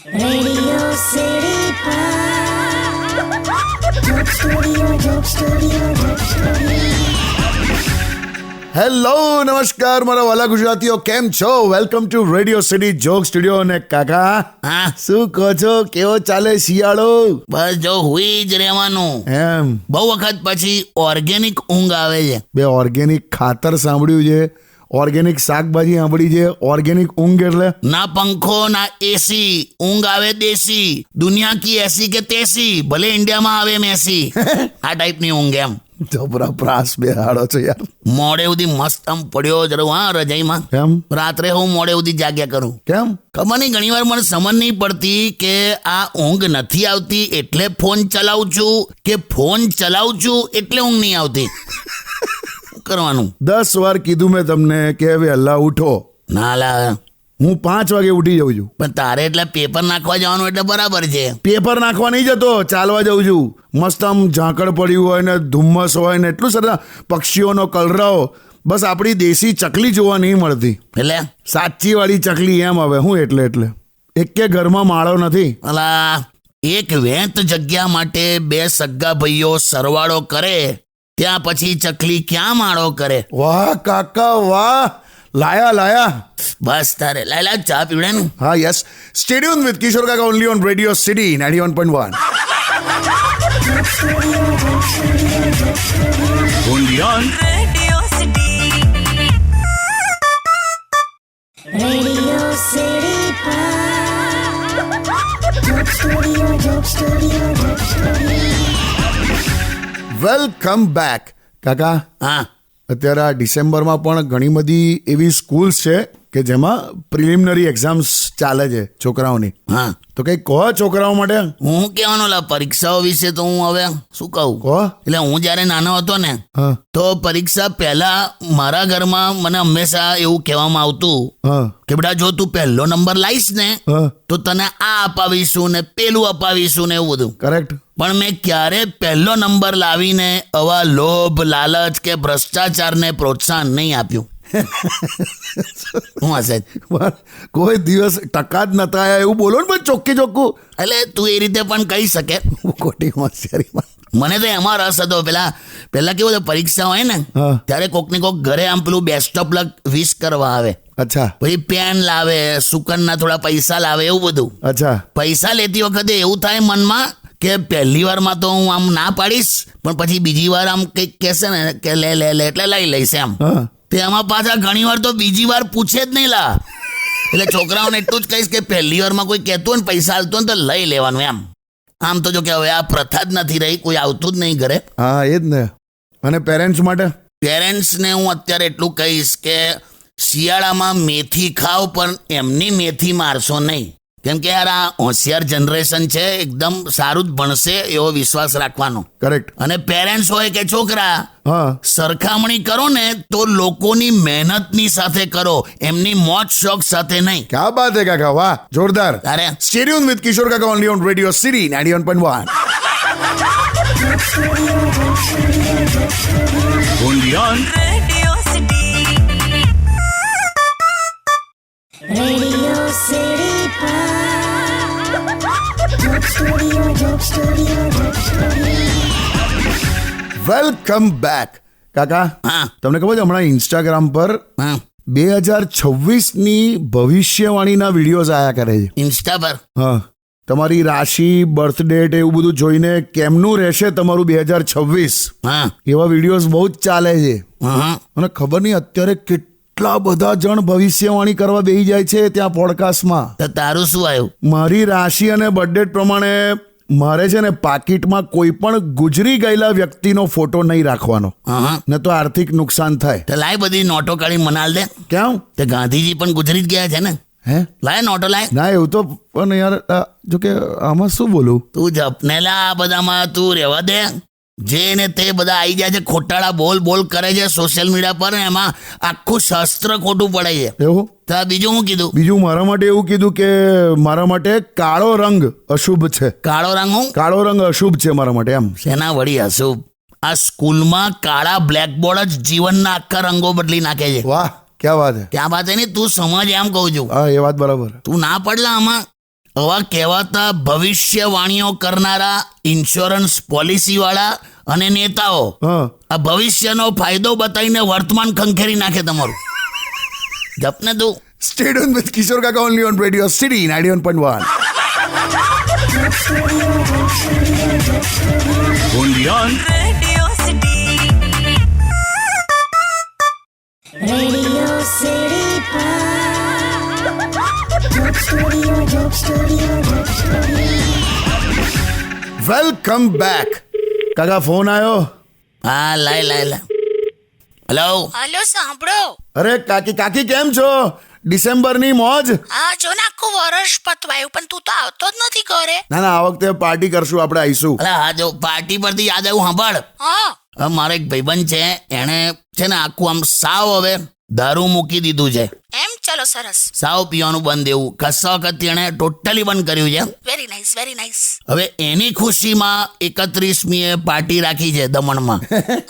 Radio City Pod. Joke Studio, Joke Studio, Joke Studio. Hello નમસ્કાર મારા વાલા ગુજરાતીઓ, કેમ છો? Welcome to radio city joke studio. અને કાકા, હા, શું કહો છો? કેવો ચાલે શિયાળો? બસ જો હુઈ જ રહેવાનું. એમ બહુ વખત પછી ઓર્ગેનિક ઊંઘ આવે છે. બે ઓર્ગેનિક ખાતર સાંભળ્યું છે, ઓર્ગેનિક શાકભાજી સાંભળી છે, ઓર્ગેનિક ઊંઘ એટલે ના પંખો ના એસી, ઊંઘ આવે દેશી. દુનિયા કી એસી કે તેસી, ભલે ઇન્ડિયામાં આવે મેસી. આ ટાઈપની ઊંઘ એમ. જબરા પ્રાસ બેહાડો છો યાર. મોડે સુધી મસ્ત આમ પડ્યો જ રહું, હા, રજાઈમાં. કેમ રાત્રે હું મોડે સુધી જાગ્યા કરું. કેમ? ખબર નહીં, ઘણી વાર મને સમજ નહીં પડતી કે આ ઊંઘ નથી આવતી એટલે ફોન ચલાવું છું કે ફોન ચલાવું છું એટલે ઊંઘ નહીં આવતી. શું કરવાનું? 10 વાર કીધું મેં તમને કે વહેલા ઉઠો. ના લા, હું 5 વાગે ઉઠી જાઉં છું. પણ તારે એટલે પેપર નાખવા જવાનું એટલે બરાબર છે. પેપર નાખવા નહીં જતો, ચાલવા જાઉં છું. મસ્ત આમ ઝાકળ પડ્યું હોય ને ધુમ્મસ હોય ને એટલું સરસ પક્ષીઓનો કલરવ. બસ આપણી દેશી ચકલી જોવા નહીં મળતી. એટલે સાચી વાળી ચકલી એમ. હવે હું એટલે એકે ઘરમાં માળો નથી. અલા, એક વેંત જગ્યા માટે 2 સગ્ગા ભાઈઓ સરવાળો કરે, ત્યાં પછી ચકલી ક્યાં માળો કરે? વાહ કાકા વાહ, લાયા. બસ તારે લાયલા ચા પીવડે ને. હા યસ, સ્ટેડિયમ વિથ કિશોર કાકા only on radio city 91.1. Radio City. Radio City Pod. Joke Studio, Joke Studio, Joke Studio. Welcome back. કાકા, હા, અત્યારે આ ડિસેમ્બરમાં પણ ઘણી બધી એવી સ્કૂલ્સ છે કે જેમાં પ્રિલિમિનરી એક્ઝામ્સ ચાલે છે છોકરાઓની. હા. તો કંઈક કહો છોકરાઓ માટે. હું કહેવાનો લા, પરીક્ષાઓ વિશે તો હું હવે શું કહું? કહો. એટલે હું જ્યારે નાનો હતો ને, હા તો પરીક્ષા પહેલા મારા ઘરમાં મને હંમેશા એવું કહેવામાં આવતું હા કે બેટા, જો તું પહેલો નંબર લાવીશ ને હા, તો તને આ અપાવીશું ને પેલું અપાવીશું ને એવું બધું. કરેક્ટ. પણ મેં ક્યારે પહેલો નંબર લાવીને આવા લોભ, લાલચ કે ભ્રષ્ટાચારને પ્રોત્સાહન નહીં આપ્યું. હું હશે કોઈ દિવસ ટકા જ નતા આયા એવું બોલો ને, પણ ચોખ્ખું. એટલે તું એ રીતે પણ કહી શકે. ખોટી હોશિયારીમાં. મને તો એમાં રસ હતો. પહેલા કેવું હતું, પરીક્ષા હોય ને હા. ત્યારે કોકને કોક ઘરે આમ પેલું બેસ્ટ ઓફ લક વિશ કરવા આવે, અચ્છા પછી પેન લાવે, સુકનના થોડા પૈસા લાવે, એવું બધું. અચ્છા. પૈસા લેતી વખતે એવું થાય મનમાં કે પહેલી વારમાં તો હું આમ ના પાડીશ, પણ પછી બીજી વાર આમ કંઈક કહેશે ને કે લે એટલે લઈ લઈશ એમ. હા તે આમાં પાછા ઘણી વાર તો બીજી વાર પૂછે જ નહીં લા. એટલે છોકરાઓને એટલું જ કહીશ કે પહેલી વારમાં કોઈ કહેતું હોય ને પૈસા હાલતું હોય ને તો લઈ લેવાનું એમ. આમ તો જો કે હવે આ પ્રથા જ નથી રહી, કોઈ આવતું જ નહીં ઘરે. હા એ જ ને. અને પેરેન્ટ્સ માટે પેરેન્ટ્સને હું અત્યારે એટલું કહીશ કે શિયાળામાં મેથી ખાઓ, પણ એમની મેથી મારશો નહીં. કેમ કે યાર આ હોશિયાર જનરેશન છે, એકદમ સારું જ ભણશે એવો વિશ્વાસ રાખવાનો. કરેક્ટ. અને પેરેન્ટ્સ હોય કે છોકરા, હા સરખામણી કરો ને તો લોકોની મહેનતની સાથે કરો, એમની મોજ શોખ સાથે નહીં. ક્યાં બાત હે કાકા, વાહ, જોરદાર. તારે સ્ટેડિયમ વિથ કિશોર કાકા only on radio city 91.1. Radio City. Radio City Pod. Joke Studio, Joke Studio, Joke Studio. Welcome back. કાકા, હા, તમને ખબર છે હમણાં ઇન્સ્ટાગ્રામ પર હા, 2026ની ભવિષ્યવાણીના વિડીયોઝ આયા કરે છે. ઇન્સ્ટા પર હા, તમારી રાશિ, બર્થ ડેટ એવું બધું જોઈને કેમનું રહેશે તમારું 2026, હા, એવા વિડીયોઝ બહુ જ ચાલે છે. હા, અને ખબર નહીં અત્યારે કેટલા બધા જણ ભવિષ્યવાણી કરવા બેસી જાય છે ત્યાં પોડકાસ્ટમાં. તો તારું શું આવ્યું? મારી રાશિ અને બર્થ ડેટ પ્રમાણે મારે છે ને પાકીટમાં કોઈ પણ ગુજરી ગયેલા વ્યક્તિનો ફોટો નહીં રાખવાનો, હા, ને તો આર્થિક નુકસાન થાય. તો લાય બધી નોટો કાઢી મનાલ દે. કેમ? તે ગાંધીજી પણ ગુજરી જ ગયા છે ને. હે? લાય નોટો લાય. ના એવું તો પણ યાર, જો કે આમાં શું બોલું. તું જપને લા, આ બધામાં તું રહેવા દે. જે ને તે બધા આવી જાય છે, ખોટાળા બોલ કરે છે સોશિયલ મીડિયા પર, ને એમાં આખું શાસ્ત્ર ખોટું પડે છે. એવું? તો બીજું હું કીધું? બીજું મારા માટે એવું કીધું કે મારા માટે કાળો રંગ અશુભ છે. કાળો રંગ? હું કાળો રંગ અશુભ છે મારા માટે એમ. શેના વળી અશુભ? આ સ્કૂલમાં કાળા બ્લેકબોર્ડ જ જીવનના આખા રંગો બદલી નાખે છે. વાહ, ક્યાં વાત હે. ત્યાં વાત નહીં, તું સમજ એમ કહું છું. હા, એ વાત બરાબર. તું ના પડલા આમાં. આવા કહેવાતા ભવિષ્યવાણીઓ કરનારા ઇન્સ્યોરન્સ પોલિસીવાળા અને નેતાઓ હા આ ભવિષ્યનો ફાયદો બતાવીને વર્તમાન ખંખેરી નાખે તમારું. જપને તું. સ્ટેડ ઓન વિથ કિશોર કાકા only on radio city 91.1. Undian. Radio City Joke Studio, Joke Studio, Joke Studio. Welcome back. કાકા ફોન આવ્યો. હા લાય. હેલો. હલો સાંભળો. અરે કાકી કેમ છો? ડિસેમ્બરની મોજ. હા જો ને આખું વર્ષ પતવાયું પણ તું તો આવતો જ નથી ઘરે. ના આ વખતે પાર્ટી કરશું, આપણે આવીશું. અરે હા જો પાર્ટી પરથી યાદ આવ્યું સાંભળ. હા હવે મારો એક ભાઈબંધ છે, એણે છે ને આખું આમ સાવ હવે દારૂ મૂકી દીધું છે. એમ ચલો સરસ. સાવ પીવાનું બંધ, એવું કશા વખતથી એણે ટોટલી બંધ કર્યું છે. Very nice very nice. હવે એની ખુશીમાં 31મીએ પાર્ટી રાખી છે દમણમાં.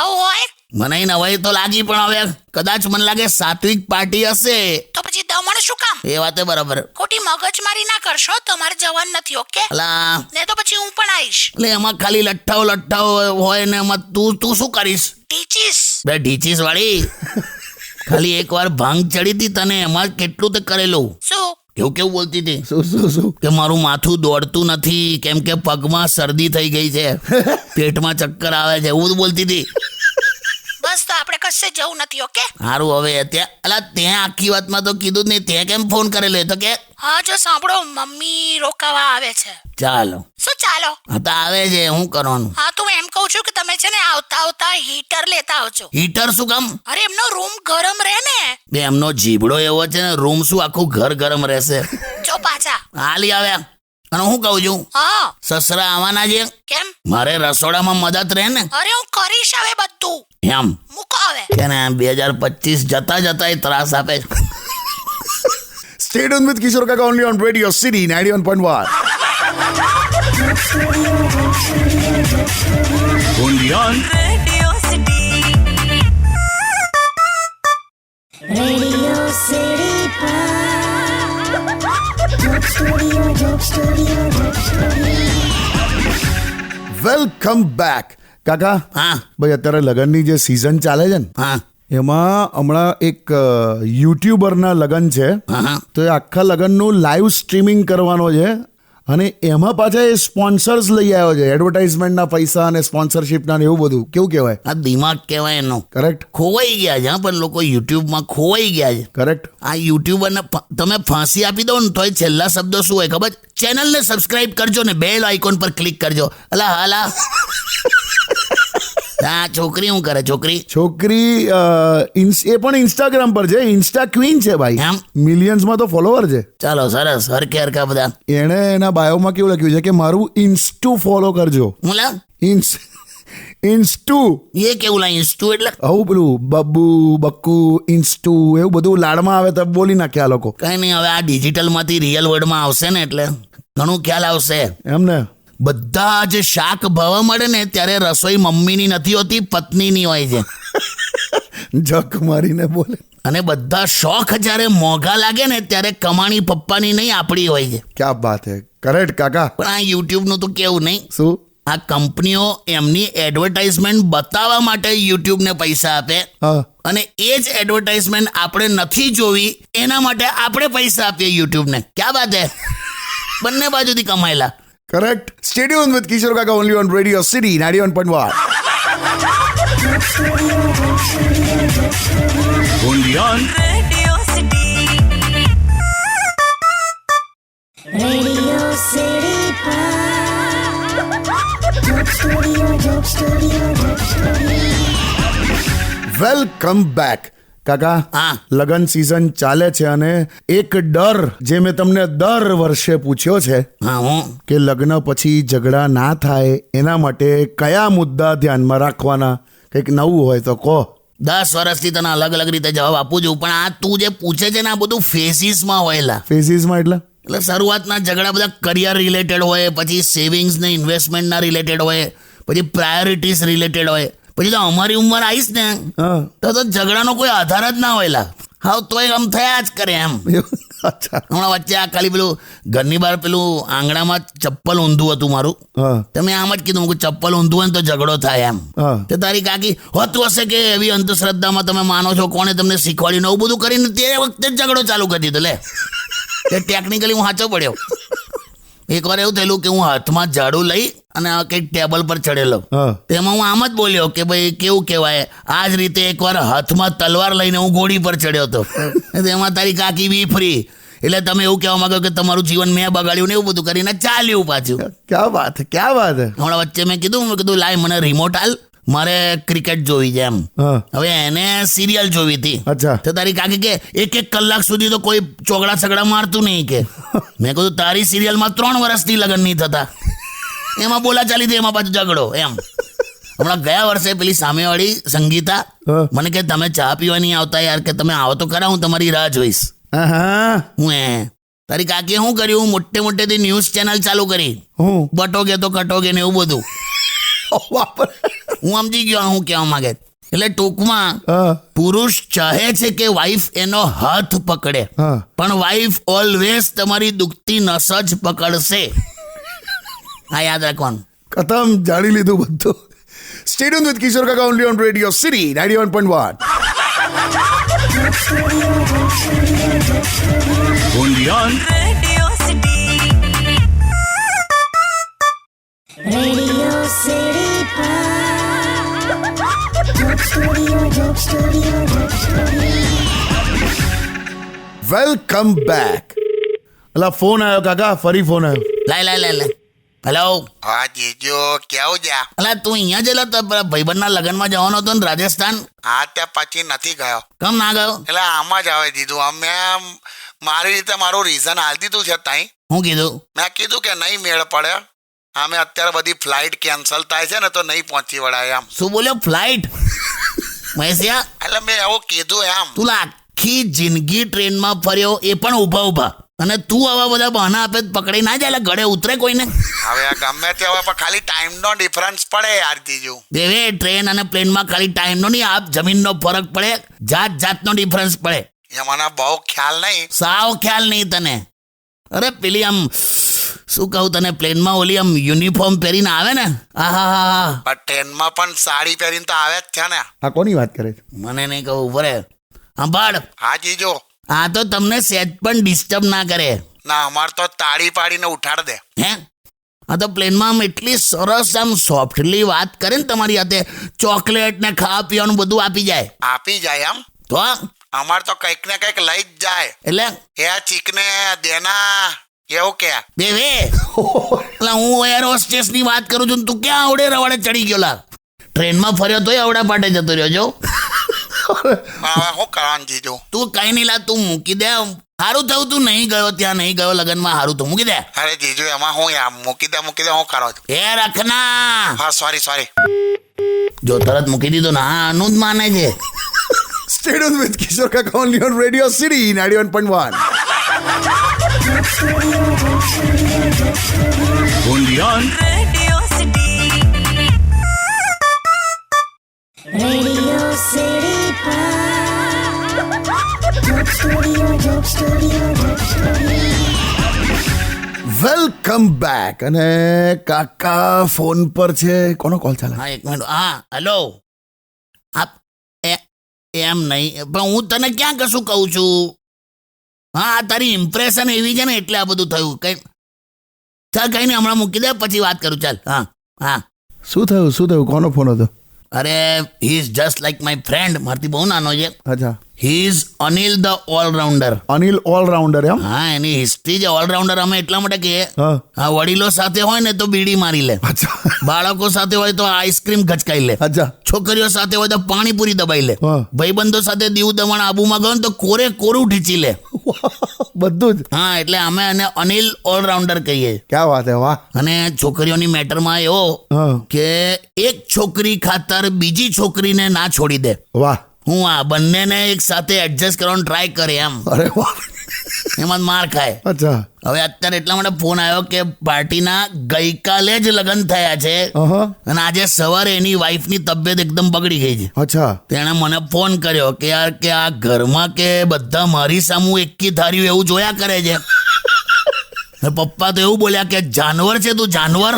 આવું હોય મને નવાઈ તો લાગી, પણ હવે કદાચ મને લાગે સાત્વિક પાર્ટી હશે. તો પછી દમણ શું કામ? એ વાતે બરાબર. ખોટી મગજમારી ના કરશો, તમારે જવાનું નથી. ઓકે અલા ને તો પછી હું પણ આવીશ. એટલે એમાં ખાલી લઠ્ઠાઓ હોય ને એમાં તું શું કરીશ? ટીચીસ. બે ઢીચીસ વાળી. ખાલી એકવાર ભાંગ ચડી હતી તને, એમાં કેટલું તે કરેલું. શું કેવું બોલતી હતી શું કે મારું માથું દોડતું નથી કેમ કે પગમાં શરદી થઈ ગઈ છે, પેટમાં ચક્કર આવે છે, એવું બોલતી હતી. બસ તો આપણે કશે જવું નથી. ઓકે સારું હવે ત્યાં આખી વાતમાં તો કીધું જ નહીં, તે કેમ ફોન કરેલો? એ તો કે હા જો સાંભળો, મમ્મી રોકાવા આવે છે. ચાલો. શું ચાલો? હા તો આવે છે, શું કરવાનું? હા તો હું એમ કહું છું કે તમે છે ને આવતા હીટર લેતા આવજો. હીટર શું કામ? અરે એમનો રૂમ ગરમ રહે ને. બે એમનો જીબડો એવો છે ને, રૂમ શું આખું ઘર ગરમ રહેશે. જો પાછા હાલી આવ્યા. અને હું કહું છું, હા સસરા આવવાના છે, કેમ? મારે રસોડામાં મદદ રહે ને અરે હું કરીશ હવે બધું. એમ મૂકો હવે. કે ને 2025 જતા એ ત્રાસ આપે છે. સ્ટેડ ઓન વિથ કિશોર કાકા only on radio city 91.1. Undian. Radio City Joke Studio, Joke Studio, Joke Studio. Welcome back. કાકા હા ભાઈ અત્યારે લગ્નની જે સિઝન ચાલે છે ને, હા એમાં હમણાં એક યુટ્યુબરના લગ્ન છે, હા તો એ આખા લગ્નનું લાઈવ સ્ટ્રીમિંગ કરવાનો છે અને એમાં પાછા એ સ્પોન્સર્સ લઈ આવ્યો છે, એડવર્ટાઇઝમેન્ટના પૈસા અને સ્પોન્સરશિપના ને એવું બધું. કેવું કહેવાય? આ દિમાગ કહેવાય એનો. કરેક્ટ ખોવાઈ ગયા છે. હા પણ લોકો યુટ્યુબમાં ખોવાઈ ગયા છે. કરેક્ટ. આ યુટ્યુબરને તમે ફાંસી આપી દો ને તોય છેલ્લા શબ્દો શું હોય ખબર? ચેનલને સબસ્ક્રાઇબ કરજો ને બેલ આઇકોન પર ક્લિક કરજો. અલા હાલા. આ છોકરી શું કરે? છોકરી એ પણ ઇન્સ્ટાગ્રામ પર છે, ઇન્સ્ટા ક્વીન છે ભાઈ. એમ? મિલિયન્સમાં તો ફોલોવર છે. ચાલો સરસ. હરખા બધા. એણે એના બાયોમાં કેવું લખ્યું છે કે મારું ઇન્સ્ટુ ફોલો કરજો. મુલા ઇન્સ્ટુ એ કેવું લા? ઇન્સ્ટુ એટલે આવું પેલું બબ્બુ બક્કુ ઇન્સ્ટુ એવું બધું લાડમાં આવે તો બોલી નાખ્યા આ લોકો. કઈ નહીં, હવે આ ડિજિટલમાંથી રિયલ વર્લ્ડમાં આવશે ને એટલે ઘણું ખ્યાલ આવશે. એમ ને? બધા જ શાક ભાવવા મળે ને ત્યારે રસોઈ મમ્મીની નથી હોતી, પત્નીની હોય છે. જક મારીને બોલે. અને બધા શોખ જ્યારે મોંઘા લાગે ને ત્યારે કમાણી પપ્પાની નહીં, આપણી હોય છે. ક્યાં વાત હે. કરેક્ટ કાકા. પણ આ યુટ્યુબનું તો કેવું નહીં. શું? આ કંપનીઓ એમની એડવર્ટાઇઝમેન્ટ બતાવવા માટે યુટ્યુબને પૈસા આપે, હા અને એ જ એડવર્ટાઇઝમેન્ટ આપણે નથી જોવી એના માટે આપણે પૈસા આપીએ યુટ્યુબને. ક્યાં વાત હે? બંને બાજુથી કમાયેલા. કરેક્ટ. સ્ટેડિયમ વિથ કિશોર કાકા only on radio city 91.1. Undian. Radio City Joke Studio, Joke Studio, Joke Studio. Welcome back. કાકા હા. લગન સિઝન ચાલે છે અને એક ડર જે મેં તમને દર વર્ષે પૂછ્યો છે હા હું કે લગ્ન પછી ઝઘડા ના થાય એના માટે કયા મુદ્દા ધ્યાનમાં રાખવાના, કંઈક નવું હોય તો કહો. 10 વર્ષથી તને અલગ અલગ રીતે જવાબ આપું છું, પણ આ તું જે પૂછે છે ને આ બધું ફેસીસમાં હોયલા. ફેઝિસમાં એટલે શરૂઆતના ઝઘડા બધા કરિયર રિલેટેડ હોય, પછી સેવિંગ્સ ને ઇન્વેસ્ટમેન્ટના રિલેટેડ હોય, પછી પ્રાયોરિટીઝ રિલેટેડ હોય, પછી તો અમારી ઉંમર આવીશ ને હા તો ઝઘડાનો કોઈ આધાર જ ના હોયલા. હા તોય આમ થયા જ કરે એમ. અચ્છા હમણાં વચ્ચે આ ખાલી પેલું ઘરની બહાર પેલું આંગણામાં ચપ્પલ ઊંધું હતું મારું. હા તમે આમ જ કીધું કે ચપ્પલ ઊંધું હોય ને તો ઝઘડો થાય એમ. હા તો તારી કાકી હોતું હશે કે એવી અંધશ્રદ્ધામાં તમે માનો છો, કોને તમને શીખવાડ્યું, એવું બધું કરીને તે વખતે જ ઝઘડો ચાલુ કરી દીધો. લે તે ટેકનિકલી હું સાચો પડ્યો. એકવાર એવું થયેલું કે હું હાથમાં ઝાડુ લઈ અને કંઈક ટેબલ પર ચડેલો. હા તેમાં હું આમ જ બોલ્યો કે ભાઈ કેવું કહેવાય, આ જ રીતે એકવાર હાથમાં તલવાર લઈને હું ઘોડી પર ચડ્યો હતો. તેમાં તારી કાકી બી ફ્રી. એટલે તમે એવું કહેવા માંગો કે તમારું જીવન મેં બગાડ્યું ને એવું બધું કરીને ચાલ્યું પાછું. ક્યાં વાત હે હમણાં વચ્ચે મેં કીધું લાય મને રિમોટ હાલ, મારે ક્રિકેટ જોવી છે એમ. હા હવે એને સિરિયલ જોવી હતી. અચ્છા તો તારી કાકી કે 1 કલાક સુધી તો કોઈ ચોગડા છગડા મારતું નહીં કે. મેં કીધું તારી સિરિયલમાં 3 વર્ષથી લગ્ન નહીં થતા, એમાં બોલા ચાલી હતી, એમાં પાછું ઝઘડો એમ. હમણાં ગયા વર્ષે પેલી સામેવાળી સંગીતા હા. મને કે તમે ચા પીવા નહીં આવતા યાર, કે તમે આવો તો ખરા, હું તમારી રાહ જોઈશ. હા હું તારી કાકીએ શું કર્યું, મોટેથી ન્યૂઝ ચેનલ ચાલુ કરી, હું બટોગે તો કટોગે ને એવું બધું. વાપર હું સમજી ગયો હું કહેવા માંગે. એટલે ટૂંકમાં હા પુરુષ ચાહે છે કે વાઈફ એનો હાથ પકડે, હા પણ વાઈફ ઓલવેઝ તમારી દુખતી નસ જ પકડશે. હા, યાદ રાખવાનું. ખતમ, જાણી લીધું બધું. સ્ટેડિયમ વિથ કિશોર કાકા only on radio city 91.1. only on Radio City Joke Studio, Joke Studio, Joke Studio. Welcome back. અલા ફોન આવ્યો કાકા, ફરી ફોન આવ્યો. લાય હેલો. હા જીજો, કેવું છે? અલા તું અહીંયા જેલો તો પેલા ભાઈબંધના લગ્નમાં જવાનો હતો ને રાજસ્થાન, હા ત્યાં પછી નથી ગયો. કેમ ના ગયો? એટલે આમાં જ આવે દીધું. અમે મારી રીતે મારું રીઝન હાલ દીધું છે તાઈ. હું કીધું? મેં કીધું કે નહીં મેળ પડે. અમે અત્યારે બધી ફ્લાઇટ કેન્સલ થાય છે ને તો નહીં પહોંચી વળાય એમ. શું બોલ્યો? ફ્લાઇટ? મહેશિયા, એટલે મેં એવું કીધું એમ. તું આખી જિંદગી ટ્રેનમાં ફર્યો, એ પણ ઊભા, અને તું આવા બધા બહાના આપે તો પકડી ના જાય, ગળે ઉતરે કોઈને? હવે આ ગમે તે હવે પણ ખાલી ટાઈમનો ડિફરન્સ પડે યાર જીજુ. દેવે, ટ્રેન અને પ્લેનમાં ખાલી ટાઈમનો નહીં, આપ જમીનનો ફરક પડે, જાતનો ડિફરન્સ પડે. એ મને બહુ ખ્યાલ નહીં. સાવ ખ્યાલ નહીં તને? અરે પેલી આમ શું કહું તને, પ્લેનમાં ઓલી આમ યુનિફોર્મ પહેરીને આવે ને, આહા, પણ ટ્રેનમાં પણ સાડી પહેરીને તો આવે જ છે ને. આ કોની વાત કરે છે? મને નહીં કહું, ઉભો રહે. સાંભળ, હા જીજુ. આ તો તમને સહેજ પણ ડિસ્ટર્બ ના કરે. ના, અમાર તો તાળી પાડીને ઉઠાડ દે. હે? આ તો પ્લેનમાં આમ એટલી સરસ આમ સોફ્ટલી વાત કરે ને તમારી હાથે, ચોકલેટ ને ખાવા પીવાનું બધું આપી જાય. આપી જાય એમ? તો અમાર તો કંઈક ને કંઈક લઈ જ જાય. એટલે એ ચીકને દેના એવું કે. દેવે, એટલે હું એર હોસ્ટેસ ની વાત કરું છું, તું ક્યાં આવડે રવાડે ચડી ગયો લા? ટ્રેનમાં ફર્યો તોય આવડા પાટે જતો રહ્યો છો. હવે શું કરવાનું જીજુ? તું કઈ નહીં લા, તું મૂકી દે. સારું થયું તું નહીં ગયો, ત્યાં નહીં ગયો લગ્નમાં, સારું તો મૂકી દે. અરે જીજુ, એમાં હું યાર મૂકી દે હું કરો છો? એ રખના. હા સોરી. જો તરત મૂકી દીધો ને, હા આનું જ માને છે. સ્ટેડિયમ વિથ કિશોર કાકા only on radio city 91.1. only on Radio City Joke Studio, Joke Studio, Joke Studio. Welcome back. અને કાકા ફોન પર છે. કોનો કોલ ચાલે? હા, 1 મિનિટ. હા, હેલો. આપ એમ નહીં, પણ હું તને ક્યાં કશું કહું છું. હા, તારી ઇમ્પ્રેશન એવી છે ને એટલે આ બધું થયું. ચાલ કઈ નહીં, હમણાં મૂકી દે, પછી વાત કરું. ચાલ. હા. શું થયું? કોનો ફોન હતો? અરે he is just like my friend, મારથી બહુ નાનો છે. અચ્છા, he is Anil the allrounder. Anil allrounder એમ? હા, એની હિસ્ટ્રી છે ઓલરાઉન્ડર. અમે એટલા માટે કહીએ, હા. હા, વડીલો સાથે હોય ને તો બીડી મારી લે, અચ્છા બાળકો સાથે હોય તો આઈસ્ક્રીમ ગચકાઈ લે, અચ્છા છોકરીઓ સાથે હોય તો પાણીપુરી દબાઈ લે, હા. ભાઈબંધો સાથે દીવ દમણ આબુમાં ગયો ને તો કોરું ઢીંચી લે. બધું જ. હા, એટલે અમે એને અનિલ ઓલરાઉન્ડર કહીએ. ક્યાં વાત હે, વાહ. અને છોકરીઓની મેટરમાં એવો હા, કે એક છોકરી ખાતર બીજી છોકરીને ના છોડી દે. વાહ. હું આ બંનેને એક સાથે એડજસ્ટ કરવાનો ટ્રાય કરે એમ, અરે વાહ, એમાં માર ખાય. અચ્છા, હવે અત્યારે એટલા માટે ફોન આવ્યો કે પાર્ટીના ગઈકાલે જ લગ્ન થયા છે અહં, અને આજે સવારે એની વાઈફની તબિયત એકદમ બગડી ગઈ છે. અચ્છા, તેણે મને ફોન કર્યો કે યાર કે આ ઘરમાં કે બધા મારી સામું એકી ધાર્યું એવું જોયા કરે છે. અને પપ્પા તો એવું બોલ્યા કે જાનવર છે તું, જાનવર.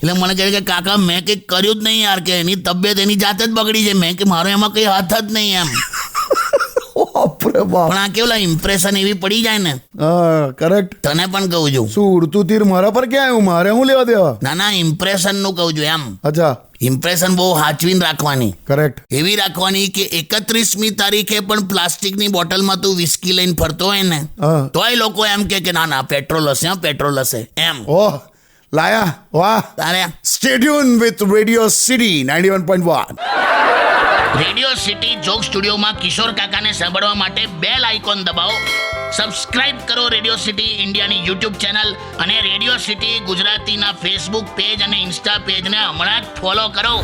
એટલે મને કહે કે કાકા મેં કંઈક કર્યું જ નહીં યાર, કે એની તબિયત એની જાતે જ બગડી છે, મેં કે મારો એમાં કંઈ હાથ જ નહીં એમ. બાપરે બાપ. પણ આ કેવલા ઇમ્પ્રેશન એવી પડી જાય ને. હા, કરેક્ટ. તને પણ કહું છું. શું ઉડતું તીર મારા પર ક્યાં આવ્યું? મારે હું લેવા દેવા? ના ના, ઇમ્પ્રેશનનું કહું છું એમ. અચ્છા, ઇમ્પ્રેશન બહુ સાચવીને રાખવાની, કરેક્ટ. એવી રાખવાની કે 31મી તારીખે પણ પ્લાસ્ટિકની બોટલમાં તું વિસ્કી લઈને ફરતો હોય ને હા. તોય લોકો એમ કે ના ના પેટ્રોલ હશે, હા પેટ્રોલ હશે એમ. ઓહ, લાયા, વાહ. તારે Stay tuned with Radio City 91.1. Radio city joke સ્ટુડિયોમાં કિશોર કાકાને સાંભળવા માટે બેલ આઇકોન દબાવો, સબસ્ક્રાઇબ કરો રેડિયો સિટી ઇન્ડિયાની યુટ્યુબ ચેનલ, અને રેડિયો સિટી ગુજરાતીના ફેસબુક પેજ અને ઇન્સ્ટા પેજને હમણાં જ ફોલો કરો.